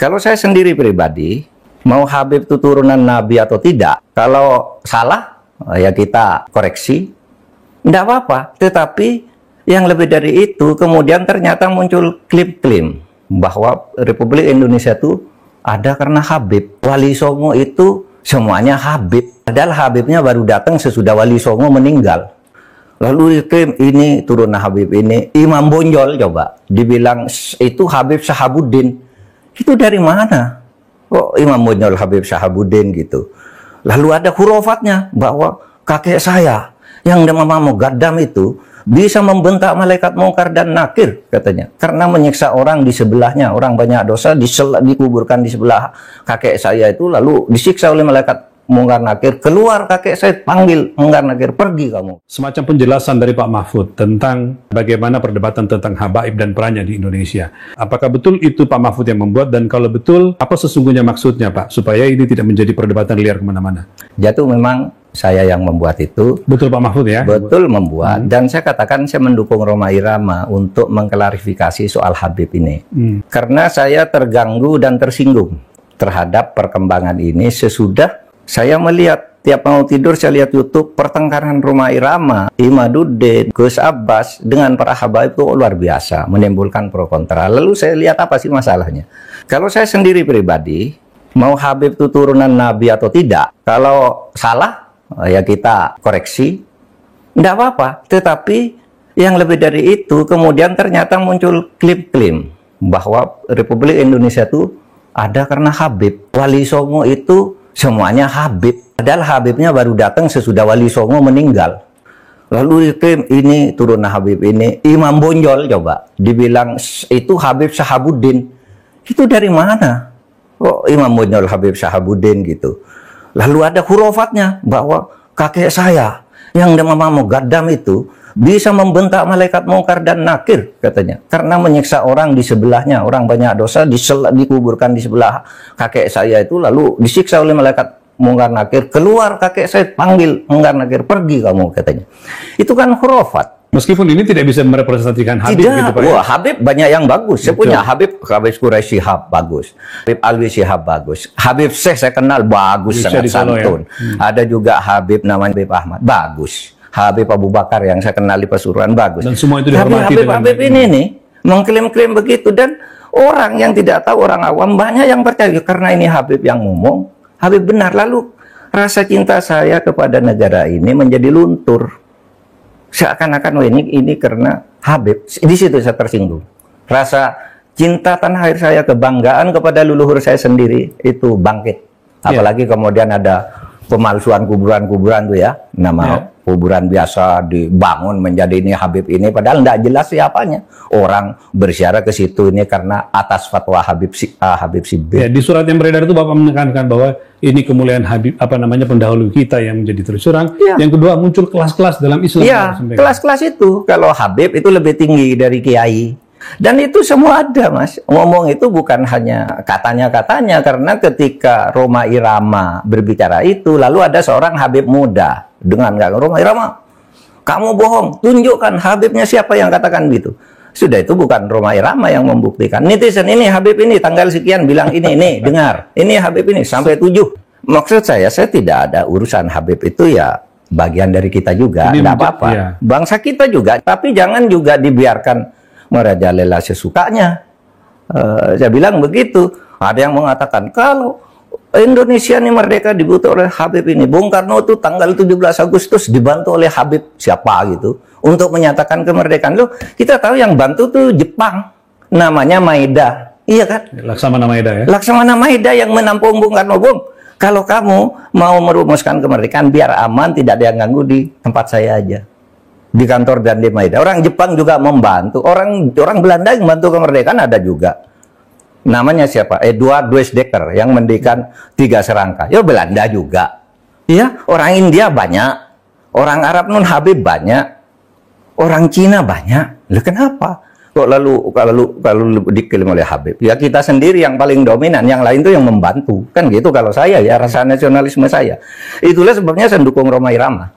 Kalau saya sendiri pribadi, mau Habib itu turunan Nabi atau tidak, kalau salah, ya kita koreksi, tidak apa-apa. Tetapi yang lebih dari itu, kemudian ternyata muncul klaim-klaim bahwa Republik Indonesia itu ada karena Habib. Wali Songo itu semuanya Habib. Padahal Habibnya baru datang sesudah Wali Songo meninggal. Lalu diklaim ini turunan Habib ini. Imam Bonjol coba, dibilang itu Habib Sahabuddin. Itu dari mana? Kok Imam Bonjol Habib Sahabuddin gitu? Lalu ada hurufatnya bahwa kakek saya yang nama Mugaddam itu bisa membentak malaikat mungkar dan nakir katanya karena menyiksa orang di sebelahnya, orang banyak dosa dikuburkan di sebelah kakek saya itu, lalu disiksa oleh malaikat mungkar nakir, keluar kakek saya panggil mungkar nakir, pergi kamu. Semacam penjelasan dari Pak Mahfud tentang bagaimana perdebatan tentang habaib dan perannya di Indonesia. Apakah betul itu Pak Mahfud yang membuat, dan kalau betul apa sesungguhnya maksudnya Pak, supaya ini tidak menjadi perdebatan liar kemana-mana? Jatuh memang saya yang membuat itu. Betul Pak Mahfud ya? Betul membuat. Dan saya katakan saya mendukung Rhoma Irama untuk mengklarifikasi soal Habib ini. Karena saya terganggu dan tersinggung terhadap perkembangan ini sesudah saya melihat tiap mau tidur saya lihat YouTube pertengkaran Rhoma Irama, Imaduddin, Gus Abbas dengan para habaib itu luar biasa, menimbulkan pro kontra. Lalu saya lihat apa sih masalahnya. Kalau saya sendiri pribadi, mau Habib itu turunan Nabi atau tidak, kalau salah, ya kita koreksi, tidak apa-apa. Tetapi yang lebih dari itu, kemudian ternyata muncul klaim-klaim bahwa Republik Indonesia itu ada karena Habib. Wali Songo itu semuanya Habib. Padahal Habibnya baru datang sesudah Wali Songo meninggal. Lalu diklaim ini turunan Habib ini. Imam Bonjol coba, dibilang itu Habib Sahabuddin. Itu dari mana? Kok Imam Bonjol Habib Sahabuddin gitu? Lalu ada hurufatnya bahwa kakek saya yang nama Mugaddam itu bisa membentak malaikat mungkar dan nakir katanya karena menyiksa orang di sebelahnya, orang banyak dosa dikuburkan di sebelah kakek saya itu, lalu disiksa oleh malaikat mungkar nakir, keluar kakek saya panggil mungkar nakir, pergi kamu katanya. Itu kan khurafat. Meskipun ini tidak bisa merepresentasikan Habib gitu Pak. Wah, Habib banyak yang bagus. Saya punya Habib Quraisy Shihab bagus. Habib Alwi Shihab bagus. Habib Syekh saya kenal bagus, sangat santun. Ada juga Habib namanya Habib Ahmad, bagus. Habib Abu Bakar yang saya kenal di Pasuruan, bagus. Dan semua itu dihormati. Habib ini nih mengklaim-klaim begitu, dan orang yang tidak tahu, orang awam banyak yang percaya karena ini Habib yang ngomong, Habib benar. Lalu rasa cinta saya kepada negara ini menjadi luntur. Seakan-akan ini karena Habib. Di situ saya tersinggung. Rasa cinta tanah air saya, kebanggaan kepada leluhur saya sendiri itu bangkit. Apalagi kemudian ada pemalsuan kuburan-kuburan tuh ya, nama kuburan biasa dibangun menjadi ini Habib ini, padahal tidak jelas siapanya. Orang bersiara ke situ ini karena atas fatwa Habib Sibir. Ya, di surat yang beredar itu Bapak menekankan bahwa ini kemuliaan Habib, pendahulu kita yang menjadi terus terang. Yang kedua, muncul kelas-kelas dalam Islam. Ya, kelas-kelas itu kalau Habib itu lebih tinggi dari kiai. Dan itu semua ada, Mas. Ngomong itu bukan hanya katanya-katanya, karena ketika Rhoma Irama berbicara itu, lalu ada seorang Habib muda dengan Rhoma Irama, kamu bohong, tunjukkan Habibnya siapa yang katakan gitu. Sudah, itu bukan Rhoma Irama yang membuktikan. Netizen ini Habib ini tanggal sekian bilang ini dengar, ini Habib ini sampai 7. Maksud saya tidak ada urusan Habib itu, ya bagian dari kita juga, tidak apa-apa. Bangsa kita juga, tapi jangan juga dibiarkan merajalela sesukanya. Saya bilang begitu. Ada yang mengatakan kalau Indonesia ini merdeka dibantu oleh Habib ini. Bung Karno itu tanggal 17 Agustus dibantu oleh Habib siapa gitu untuk menyatakan kemerdekaan. Loh, kita tahu yang bantu tuh Jepang, namanya Maeda. Iya kan? Laksamana Maeda ya. Laksamana Maeda yang menampung Bung Karno. Bung, kalau kamu mau merumuskan kemerdekaan biar aman, tidak ada yang ganggu, di tempat saya aja, di kantor dan di Maeda. Orang Jepang juga membantu, orang Belanda yang membantu kemerdekaan ada juga. Namanya siapa? Eduard Weizsäcker yang mendirikan 3 serangka. Ya Belanda juga. Ya, orang India banyak, orang Arab non Habib banyak, orang Cina banyak. Loh, kenapa? Kok lalu diklaim oleh Habib? Ya kita sendiri yang paling dominan, yang lain tuh yang membantu. Kan gitu kalau saya ya, rasa nasionalisme saya. Itulah sebabnya saya dukung Rhoma Irama.